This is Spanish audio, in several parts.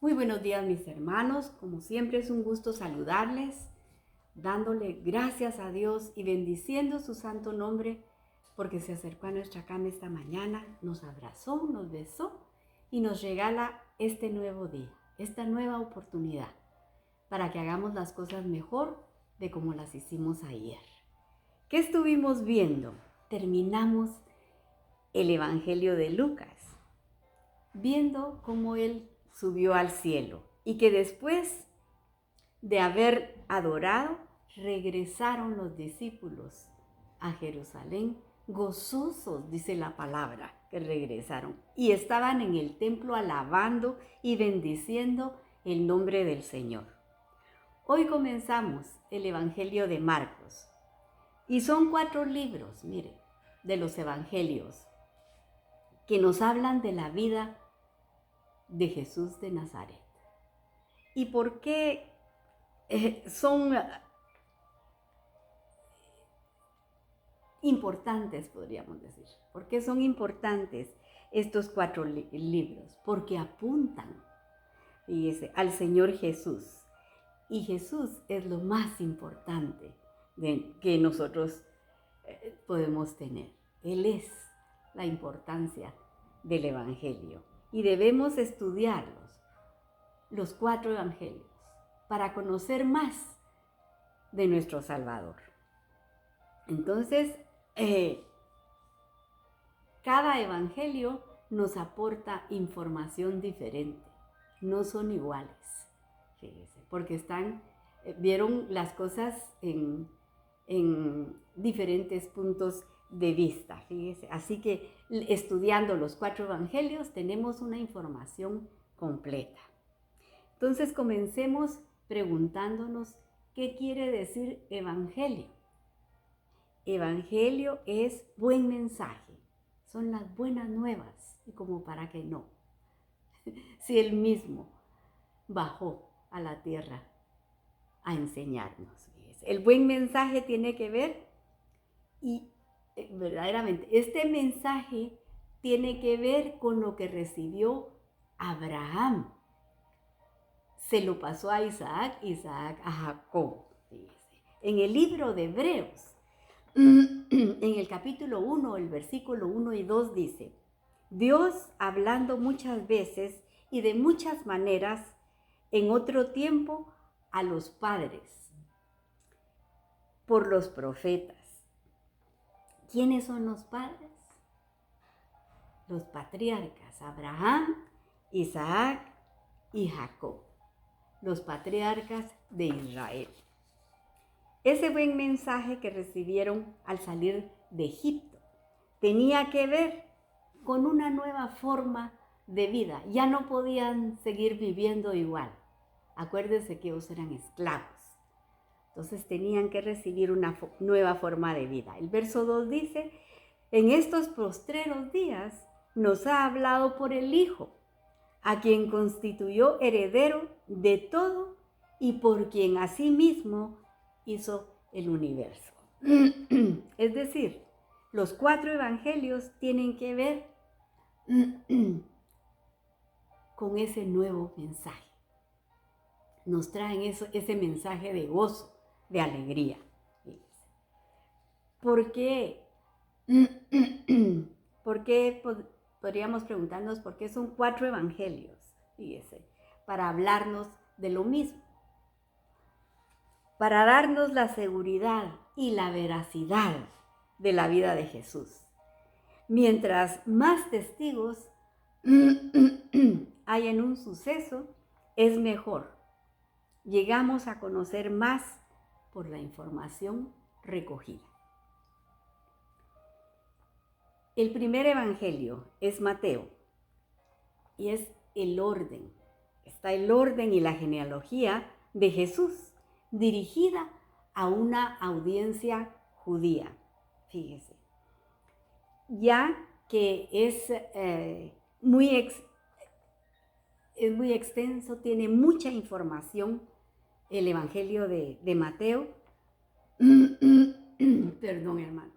Muy buenos días mis hermanos, como siempre es un gusto saludarles, dándole gracias a Dios y bendiciendo su santo nombre porque se acercó a nuestra cama esta mañana, nos abrazó, nos besó y nos regala este nuevo día, esta nueva oportunidad para que hagamos las cosas mejor de como las hicimos ayer. ¿Qué estuvimos viendo? Terminamos el Evangelio de Lucas, viendo cómo Él subió al cielo y que después de haber adorado, regresaron los discípulos a Jerusalén, gozosos, dice la palabra, que regresaron. Y estaban en el templo alabando y bendiciendo el nombre del Señor. Hoy comenzamos el Evangelio de Marcos. Y son 4 libros, mire, de los Evangelios, que nos hablan de la vida de Jesús de Nazaret. ¿Y por qué son importantes, podríamos decir? ¿Por qué son importantes estos 4 libros? Porque apuntan, fíjese, al Señor Jesús. Y Jesús es lo más importante que nosotros podemos tener. Él es la importancia del Evangelio. Y debemos estudiarlos, los 4 Evangelios, para conocer más de nuestro Salvador. Entonces, cada evangelio nos aporta información diferente, no son iguales, fíjese, porque vieron las cosas en diferentes puntos de vista, fíjese. Así que estudiando los 4 evangelios tenemos una información completa. Entonces comencemos preguntándonos qué quiere decir evangelio. Evangelio es buen mensaje, son las buenas nuevas, y como para que no, si Él mismo bajó a la tierra a enseñarnos. El buen mensaje tiene que ver, y verdaderamente, este mensaje tiene que ver con lo que recibió Abraham. Se lo pasó a Isaac, Isaac a Jacob. En el libro de Hebreos, en el capítulo 1, el versículo 1 y 2 dice: Dios, hablando muchas veces y de muchas maneras en otro tiempo a los padres por los profetas. ¿Quiénes son los padres? Los patriarcas, Abraham, Isaac y Jacob, los patriarcas de Israel. Ese buen mensaje que recibieron al salir de Egipto tenía que ver con una nueva forma de vida. Ya no podían seguir viviendo igual. Acuérdense que ellos eran esclavos. Entonces tenían que recibir una nueva forma de vida. El verso 2 dice: en estos postreros días nos ha hablado por el Hijo, a quien constituyó heredero de todo y por quien asimismo hizo el universo. Es decir, los 4 evangelios tienen que ver con ese nuevo mensaje. Nos traen ese mensaje de gozo, de alegría. ¿Por qué? ¿Por qué? Podríamos preguntarnos por qué son 4 evangelios, fíjese, para hablarnos de lo mismo, para darnos la seguridad y la veracidad de la vida de Jesús. Mientras más testigos hay en un suceso, es mejor. Llegamos a conocer más por la información recogida. El primer evangelio es Mateo y es el orden. Está el orden y la genealogía de Jesús dirigida a una audiencia judía. Fíjese, ya que es muy extenso, tiene mucha información el Evangelio de Mateo. Perdón, hermano.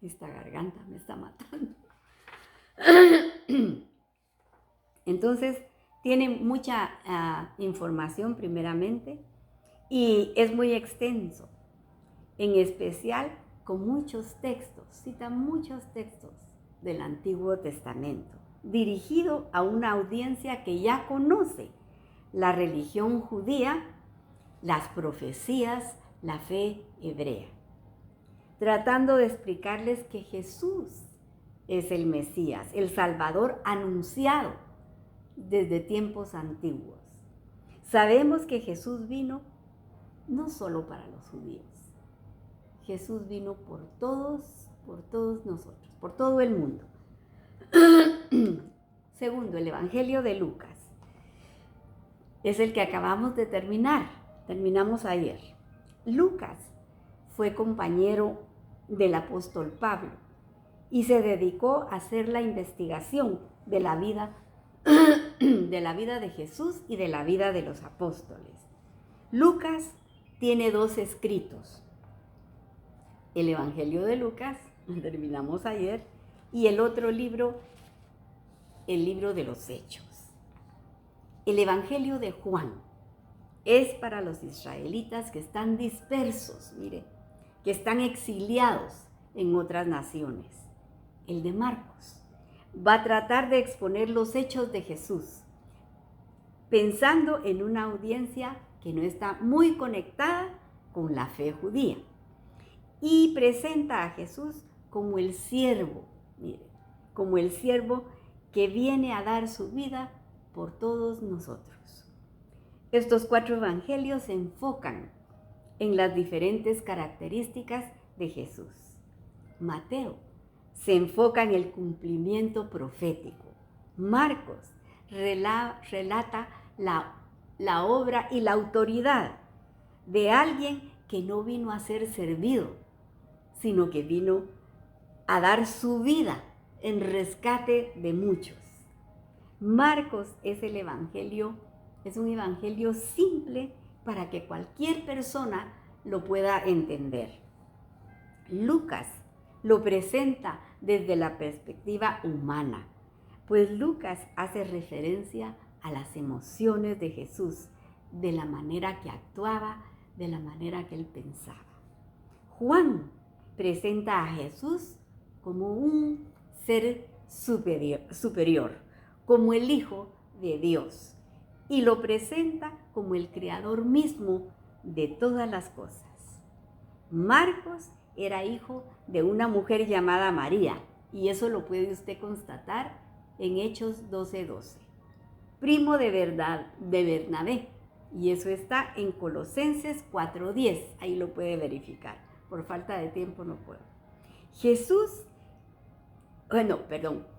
esta garganta me está matando. Entonces, tiene mucha información primeramente y es muy extenso, en especial con muchos textos, cita muchos textos del Antiguo Testamento, dirigido a una audiencia que ya conoce la religión judía, las profecías, la fe hebrea, tratando de explicarles que Jesús es el Mesías, el Salvador anunciado desde tiempos antiguos. Sabemos que Jesús vino no solo para los judíos. Jesús vino por todos nosotros, por todo el mundo. Segundo, el Evangelio de Lucas. Es el que acabamos de terminar. Terminamos ayer. Lucas fue compañero del apóstol Pablo y se dedicó a hacer la investigación de la vida de Jesús y de la vida de los apóstoles. Lucas tiene 2 escritos. El Evangelio de Lucas, terminamos ayer, y el otro libro, el libro de los Hechos. El Evangelio de Juan es para los israelitas que están dispersos, mire, que están exiliados en otras naciones. El de Marcos va a tratar de exponer los hechos de Jesús, pensando en una audiencia que no está muy conectada con la fe judía. Y presenta a Jesús como el siervo, mire, como el siervo que viene a dar su vida por todos nosotros. Estos 4 evangelios se enfocan en las diferentes características de Jesús. Mateo se enfoca en el cumplimiento profético. Marcos relata la obra y la autoridad de alguien que no vino a ser servido, sino que vino a dar su vida en rescate de muchos. Marcos es un evangelio simple para que cualquier persona lo pueda entender. Lucas lo presenta desde la perspectiva humana, pues Lucas hace referencia a las emociones de Jesús, de la manera que actuaba, de la manera que él pensaba. Juan presenta a Jesús como un ser superior, como el Hijo de Dios, y lo presenta como el creador mismo de todas las cosas. Marcos era hijo de una mujer llamada María, y eso lo puede usted constatar en Hechos 12:12. Primo de Bernabé, y eso está en Colosenses 4:10, ahí lo puede verificar. Por falta de tiempo no puedo.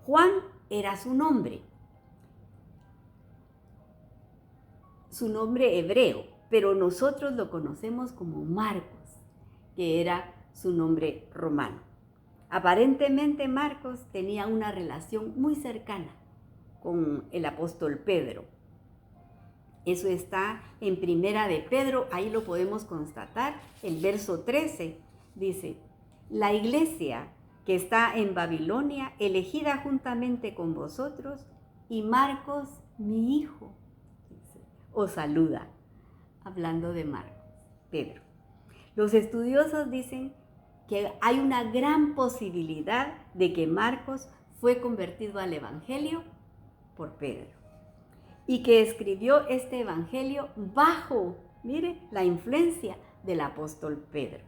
Juan era su nombre hebreo, pero nosotros lo conocemos como Marcos, que era su nombre romano. Aparentemente Marcos tenía una relación muy cercana con el apóstol Pedro. Eso está en Primera de Pedro, ahí lo podemos constatar. El verso 13 dice: la iglesia que está en Babilonia, elegida juntamente con vosotros, y Marcos, mi hijo, os saluda. Hablando de Marcos, Pedro. Los estudiosos dicen que hay una gran posibilidad de que Marcos fue convertido al Evangelio por Pedro y que escribió este Evangelio bajo, mire, la influencia del apóstol Pedro.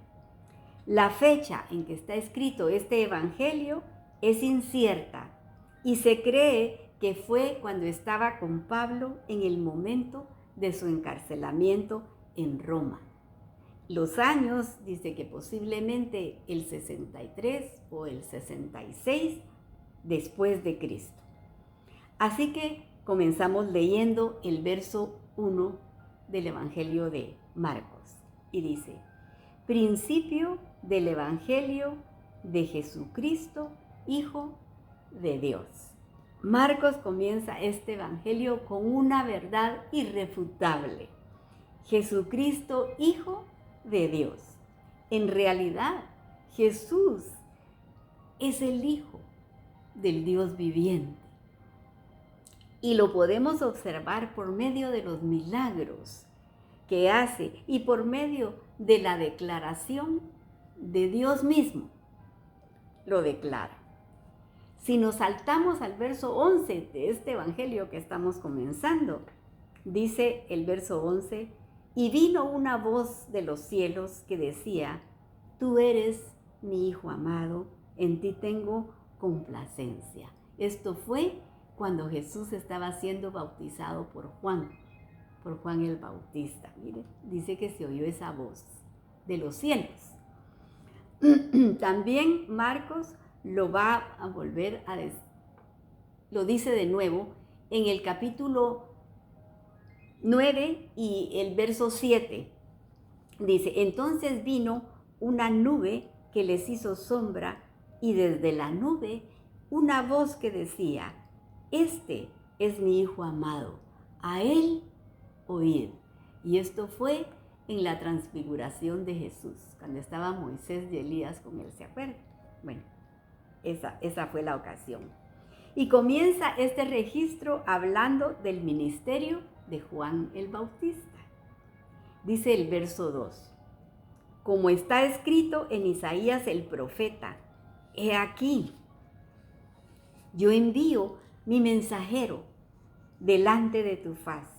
La fecha en que está escrito este Evangelio es incierta y se cree que fue cuando estaba con Pablo en el momento de su encarcelamiento en Roma. Los años, dice que posiblemente el 63 o el 66 después de Cristo. Así que comenzamos leyendo el verso 1 del Evangelio de Marcos y dice: principio del Evangelio de Jesucristo, Hijo de Dios. Marcos comienza este Evangelio con una verdad irrefutable: Jesucristo, Hijo de Dios. En realidad, Jesús es el Hijo del Dios viviente. Y lo podemos observar por medio de los milagros que hace y por medio de la declaración de Dios mismo. Lo declara. Si nos saltamos al verso 11 de este evangelio que estamos comenzando, dice el verso 11, y vino una voz de los cielos que decía, tú eres mi Hijo amado, en ti tengo complacencia. Esto fue cuando Jesús estaba siendo bautizado por Juan el Bautista. Mire, dice que se oyó esa voz de los cielos. También Marcos lo va a volver a decir, lo dice de nuevo en el capítulo 9 y el verso 7. Dice, entonces vino una nube que les hizo sombra y desde la nube una voz que decía, este es mi Hijo amado, a él oíd. Y esto fue en la transfiguración de Jesús, cuando estaba Moisés y Elías con él, ¿se acuerdan? Bueno, esa fue la ocasión. Y comienza este registro hablando del ministerio de Juan el Bautista. Dice el verso 2, como está escrito en Isaías el profeta, he aquí, yo envío mi mensajero delante de tu faz,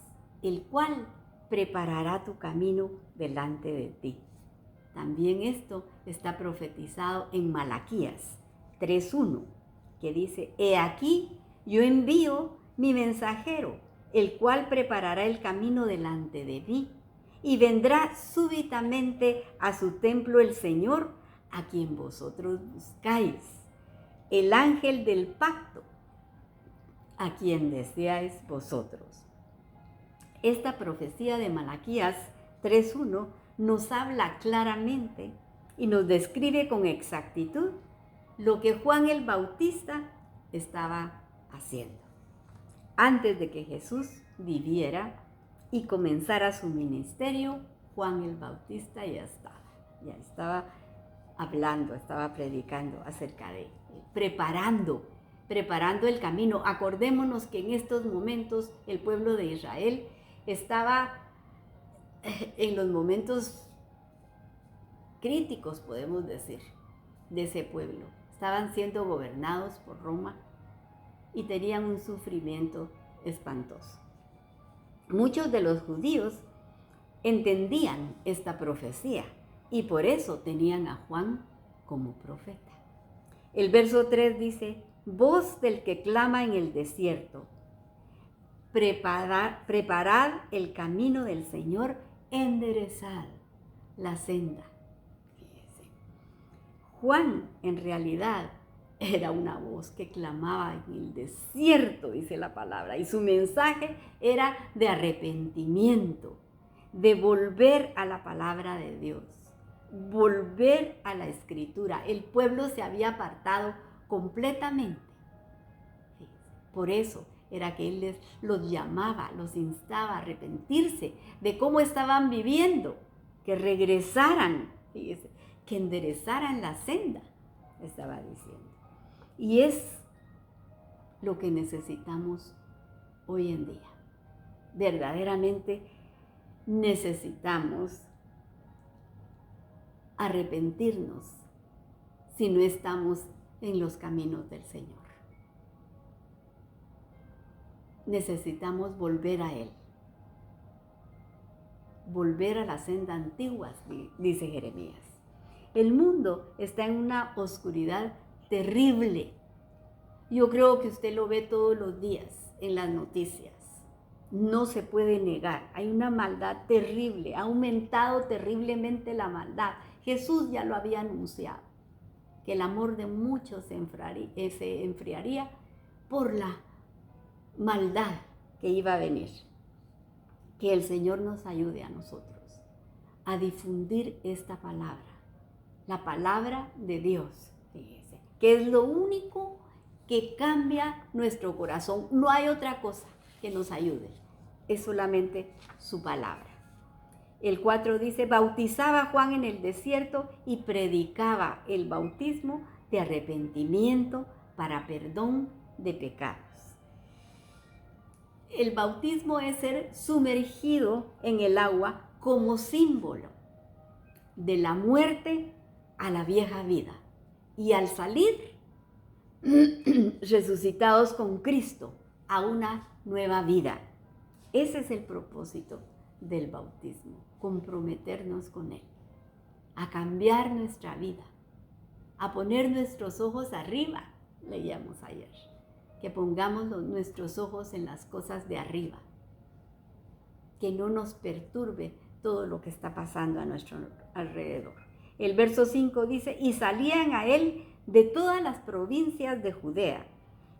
el cual preparará tu camino delante de ti. También esto está profetizado en Malaquías 3:1, que dice, he aquí, yo envío mi mensajero, el cual preparará el camino delante de mí, y vendrá súbitamente a su templo el Señor, a quien vosotros buscáis, el ángel del pacto, a quien deseáis vosotros. Esta profecía de Malaquías 3:1 nos habla claramente y nos describe con exactitud lo que Juan el Bautista estaba haciendo. Antes de que Jesús viviera y comenzara su ministerio, Juan el Bautista ya estaba hablando, estaba predicando acerca de él, preparando el camino. Acordémonos que en estos momentos el pueblo de Israel estaba en los momentos críticos, podemos decir, de ese pueblo. Estaban siendo gobernados por Roma y tenían un sufrimiento espantoso. Muchos de los judíos entendían esta profecía y por eso tenían a Juan como profeta. El verso 3 dice, voz del que clama en el desierto, preparad el camino del Señor, enderezad la senda. Fíjense. Juan en realidad era una voz que clamaba en el desierto, dice la palabra, y su mensaje era de arrepentimiento, de volver a la palabra de Dios, volver a la escritura. El pueblo se había apartado completamente. Por eso era que él los llamaba, los instaba a arrepentirse de cómo estaban viviendo, que regresaran, fíjense, que enderezaran la senda, estaba diciendo. Y es lo que necesitamos hoy en día. Verdaderamente necesitamos arrepentirnos si no estamos en los caminos del Señor. Necesitamos volver a Él. Volver a la senda antigua, dice Jeremías. El mundo está en una oscuridad terrible. Yo creo que usted lo ve todos los días en las noticias. No se puede negar. Hay una maldad terrible. Ha aumentado terriblemente la maldad. Jesús ya lo había anunciado, que el amor de muchos se enfriaría por la maldad que iba a venir. Que el Señor nos ayude a nosotros a difundir esta palabra, la palabra de Dios, fíjese, que es lo único que cambia nuestro corazón. No hay otra cosa que nos ayude, es solamente su palabra. El 4 dice, bautizaba Juan en el desierto y predicaba el bautismo de arrepentimiento para perdón de pecados. El bautismo es ser sumergido en el agua como símbolo de la muerte a la vieja vida. Y al salir, resucitados con Cristo a una nueva vida. Ese es el propósito del bautismo, comprometernos con Él, a cambiar nuestra vida, a poner nuestros ojos arriba, leíamos ayer, que pongamos nuestros ojos en las cosas de arriba, que no nos perturbe todo lo que está pasando a nuestro alrededor. El verso 5 dice, y salían a él de todas las provincias de Judea,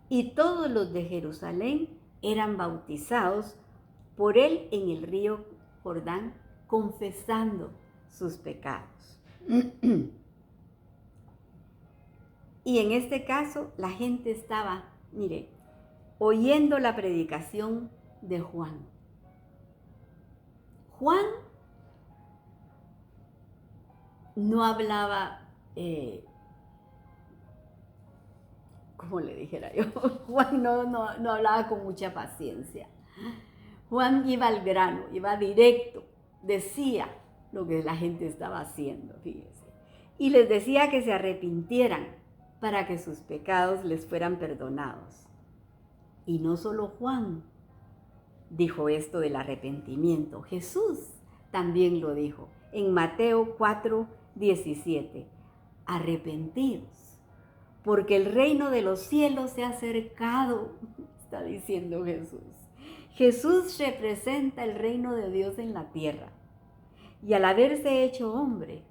y todos los de Jerusalén eran bautizados por él en el río Jordán, confesando sus pecados. Y en este caso, la gente estaba, mire, oyendo la predicación de Juan. Juan no hablaba, como le dijera yo, Juan no hablaba con mucha paciencia. Juan iba al grano, iba directo, decía lo que la gente estaba haciendo, fíjese. Y les decía que se arrepintieran para que sus pecados les fueran perdonados. Y no solo Juan dijo esto del arrepentimiento, Jesús también lo dijo en Mateo 4:17. Arrepentidos, porque el reino de los cielos se ha acercado, está diciendo Jesús. Jesús representa el reino de Dios en la tierra. Y al haberse hecho hombre,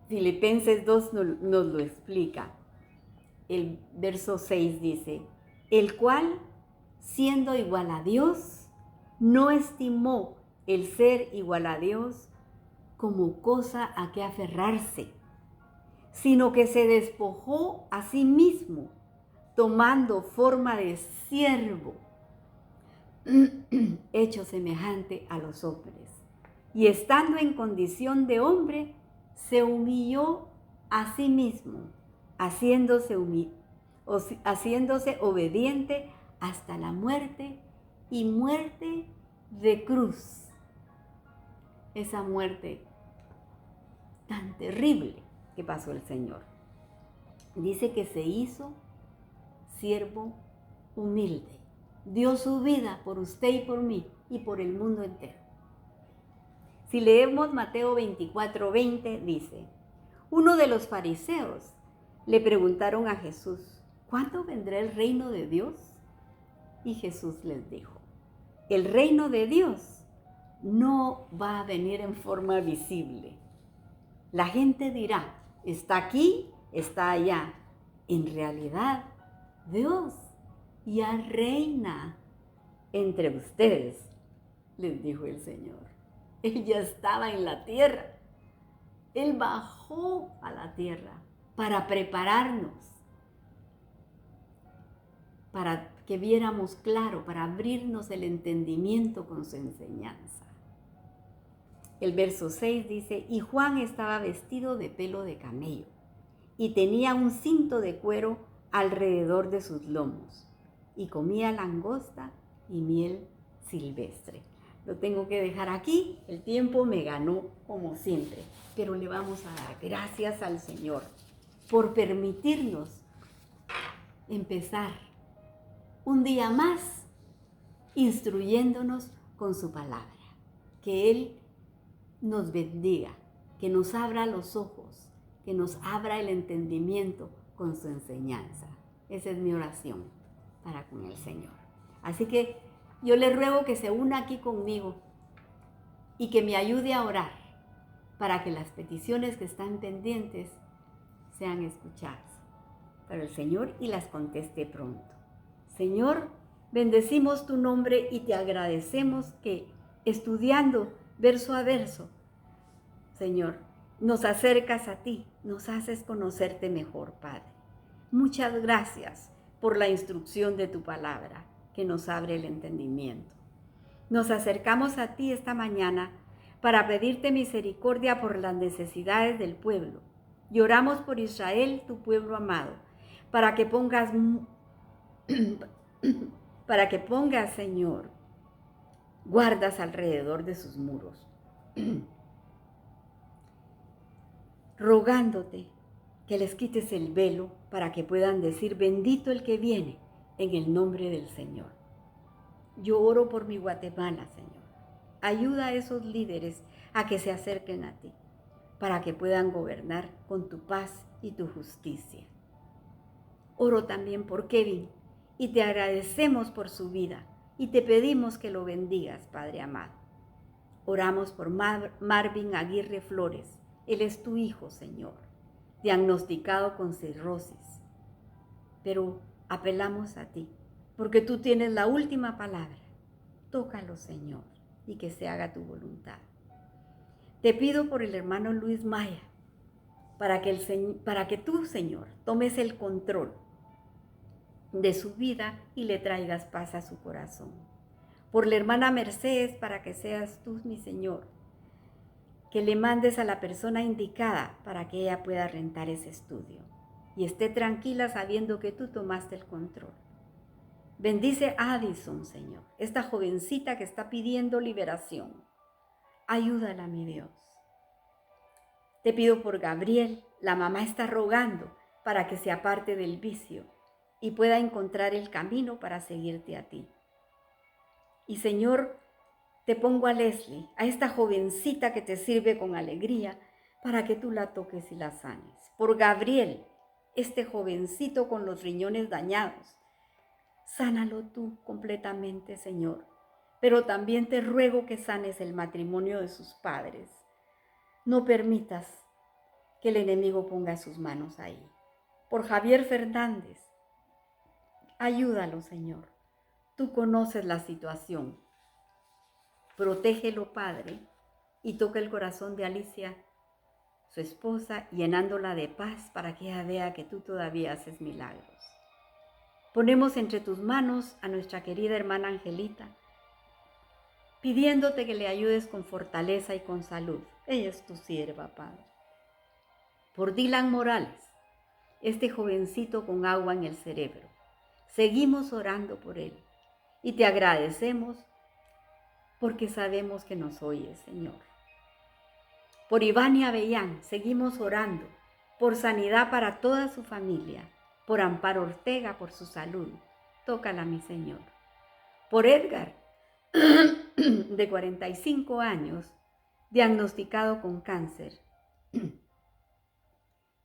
Filipenses 2 nos lo explica. El verso 6 dice, el cual, siendo igual a Dios, no estimó el ser igual a Dios como cosa a que aferrarse, sino que se despojó a sí mismo, tomando forma de siervo, hecho semejante a los hombres. Y estando en condición de hombre, se humilló a sí mismo, haciéndose obediente hasta la muerte y muerte de cruz. Esa muerte tan terrible que pasó el Señor. Dice que se hizo siervo humilde. Dio su vida por usted y por mí y por el mundo entero. Si leemos Mateo 24:20, dice, uno de los fariseos le preguntaron a Jesús, ¿cuándo vendrá el reino de Dios? Y Jesús les dijo, el reino de Dios no va a venir en forma visible. La gente dirá, está aquí, está allá. En realidad, Dios ya reina entre ustedes, les dijo el Señor. Él ya estaba en la tierra. Él bajó a la tierra para prepararnos, para que viéramos claro, para abrirnos el entendimiento con su enseñanza. El verso 6 dice, y Juan estaba vestido de pelo de camello y tenía un cinto de cuero alrededor de sus lomos y comía langosta y miel silvestre. Lo tengo que dejar aquí, el tiempo me ganó como siempre, pero le vamos a dar gracias al Señor por permitirnos empezar un día más instruyéndonos con su palabra. Que Él nos bendiga, que nos abra los ojos, que nos abra el entendimiento con su enseñanza. Esa es mi oración para con el Señor. Así que yo le ruego que se una aquí conmigo y que me ayude a orar para que las peticiones que están pendientes sean escuchadas para el Señor y las conteste pronto. Señor, bendecimos tu nombre y te agradecemos que estudiando verso a verso, Señor, nos acercas a ti, nos haces conocerte mejor, Padre. Muchas gracias por la instrucción de tu palabra que nos abre el entendimiento. Nos acercamos a ti esta mañana para pedirte misericordia por las necesidades del pueblo, Y oramos por Israel, tu pueblo amado, para que pongas, Señor, guardas alrededor de sus muros, rogándote que les quites el velo para que puedan decir, bendito el que viene en el nombre del Señor. Yo oro por mi Guatemala, Señor. Ayuda a esos líderes a que se acerquen a ti, para que puedan gobernar con tu paz y tu justicia. Oro también por Kevin y te agradecemos por su vida y te pedimos que lo bendigas, Padre amado. Oramos por Marvin Aguirre Flores. Él es tu hijo, Señor, diagnosticado con cirrosis. Pero apelamos a ti, porque tú tienes la última palabra. Tócalo, Señor, y que se haga tu voluntad. Te pido por el hermano Luis Maya, para que tú, Señor, tomes el control de su vida y le traigas paz a su corazón. Por la hermana Mercedes, para que seas tú, mi Señor, que le mandes a la persona indicada para que ella pueda rentar ese estudio y esté tranquila sabiendo que tú tomaste el control. Bendice a Addison, Señor, esta jovencita que está pidiendo liberación. Ayúdala, mi Dios. Te pido por Gabriel, la mamá está rogando para que se aparte del vicio y pueda encontrar el camino para seguirte a ti. Y Señor, te pongo a Leslie, a esta jovencita que te sirve con alegría, para que tú la toques y la sanes. Por Gabriel, este jovencito con los riñones dañados, sánalo tú completamente, Señor. Pero también te ruego que sanes el matrimonio de sus padres. No permitas que el enemigo ponga sus manos ahí. Por Javier Fernández, ayúdalo, Señor. Tú conoces la situación. Protégelo, Padre, y toca el corazón de Alicia, su esposa, llenándola de paz para que ella vea que tú todavía haces milagros. Ponemos entre tus manos a nuestra querida hermana Angelita, pidiéndote que le ayudes con fortaleza y con salud. Ella es tu sierva, Padre. Por Dylan Morales, este jovencito con agua en el cerebro. Seguimos orando por él y te agradecemos porque sabemos que nos oyes, Señor. Por Iván Avellán, seguimos orando por sanidad para toda su familia. Por Amparo Ortega, por su salud. Tócala, mi Señor. Por Edgar, de 45 años, diagnosticado con cáncer,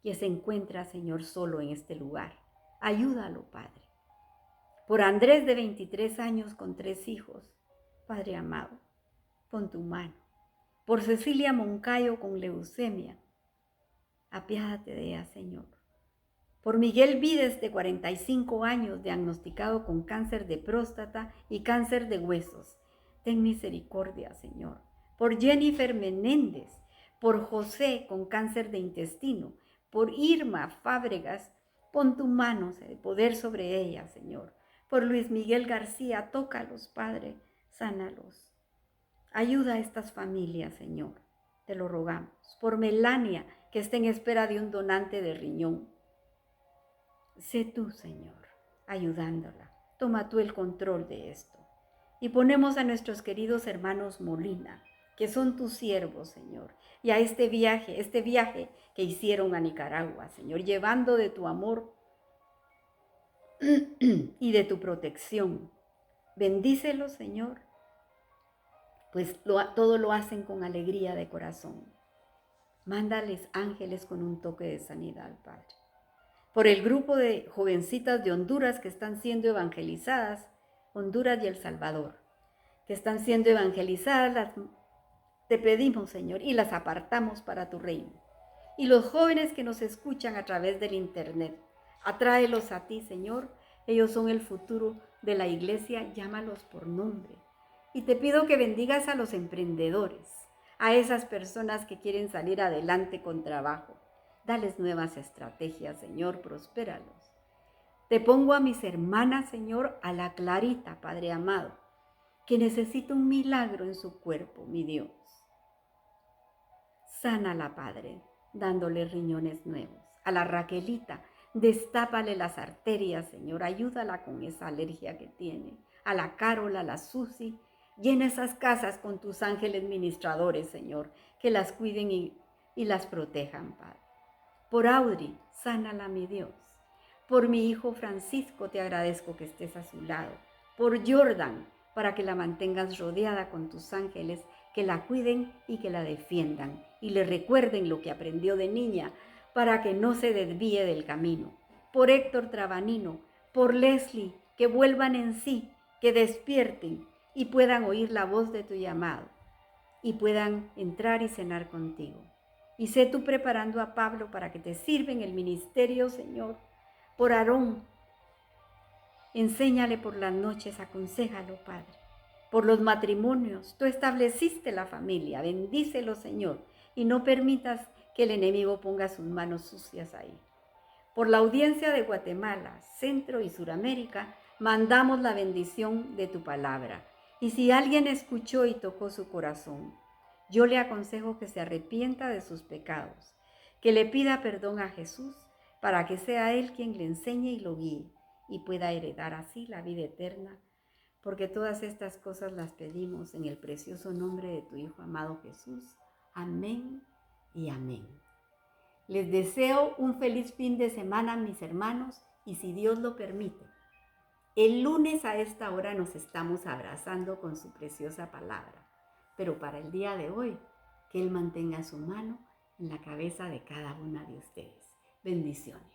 que se encuentra, Señor, solo en este lugar. Ayúdalo, Padre. Por Andrés, de 23 años, con 3 hijos. Padre amado, pon tu mano. Por Cecilia Moncayo, con leucemia. Apiádate de ella, Señor. Por Miguel Vides, de 45 años, diagnosticado con cáncer de próstata y cáncer de huesos. Ten misericordia, Señor. Por Jennifer Menéndez, por José, con cáncer de intestino. Por Irma Fábregas, pon tu mano de poder sobre ella, Señor. Por Luis Miguel García, tócalos, Padre, sánalos. Ayuda a estas familias, Señor, te lo rogamos. Por Melania, que está en espera de un donante de riñón. Sé tú, Señor, ayudándola. Toma tú el control de esto. Y ponemos a nuestros queridos hermanos Molina, que son tus siervos, Señor, y a este viaje que hicieron a Nicaragua, Señor, llevando de tu amor y de tu protección. Bendícelos, Señor, pues todo lo hacen con alegría de corazón. Mándales ángeles con un toque de sanidad, Padre. Por el grupo de jovencitas de Honduras que están siendo evangelizadas, Honduras y El Salvador, que están siendo evangelizadas, te pedimos, Señor, y las apartamos para tu reino. Y los jóvenes que nos escuchan a través del internet, atráelos a ti, Señor. Ellos son el futuro de la iglesia, llámalos por nombre. Y te pido que bendigas a los emprendedores, a esas personas que quieren salir adelante con trabajo. Dales nuevas estrategias, Señor, prospéralos. Te pongo a mis hermanas, Señor, a la Clarita, Padre amado, que necesita un milagro en su cuerpo, mi Dios. Sánala, Padre. dándole riñones nuevos. A la Raquelita, destápale las arterias, Señor, ayúdala con esa alergia que tiene. A la Carola, a la Susi, llena esas casas con tus ángeles ministradores, Señor, que las cuiden y las protejan, Padre. Por Audrey, sánala, mi Dios. Por mi hijo Francisco, te agradezco que estés a su lado. Por Jordan, para que la mantengas rodeada con tus ángeles, que la cuiden y que la defiendan y le recuerden lo que aprendió de niña para que no se desvíe del camino. Por Héctor Trabanino, por Leslie, que vuelvan en sí, que despierten y puedan oír la voz de tu llamado y puedan entrar y cenar contigo. Y sé tú preparando a Pablo para que te sirva en el ministerio, Señor. Por Aarón, enséñale por las noches, aconséjalo, Padre. Por los matrimonios, tú estableciste la familia, bendícelo, Señor, y no permitas que el enemigo ponga sus manos sucias ahí. Por la audiencia de Guatemala, Centro y Suramérica, mandamos la bendición de tu palabra. Y si alguien escuchó y tocó su corazón, yo le aconsejo que se arrepienta de sus pecados, que le pida perdón a Jesús para que sea Él quien le enseñe y lo guíe y pueda heredar así la vida eterna, porque todas estas cosas las pedimos en el precioso nombre de tu Hijo amado Jesús. Amén y amén. Les deseo un feliz fin de semana, mis hermanos, y si Dios lo permite, el lunes a esta hora nos estamos abrazando con su preciosa palabra. Pero para el día de hoy, que Él mantenga su mano en la cabeza de cada una de ustedes. Bendiciones.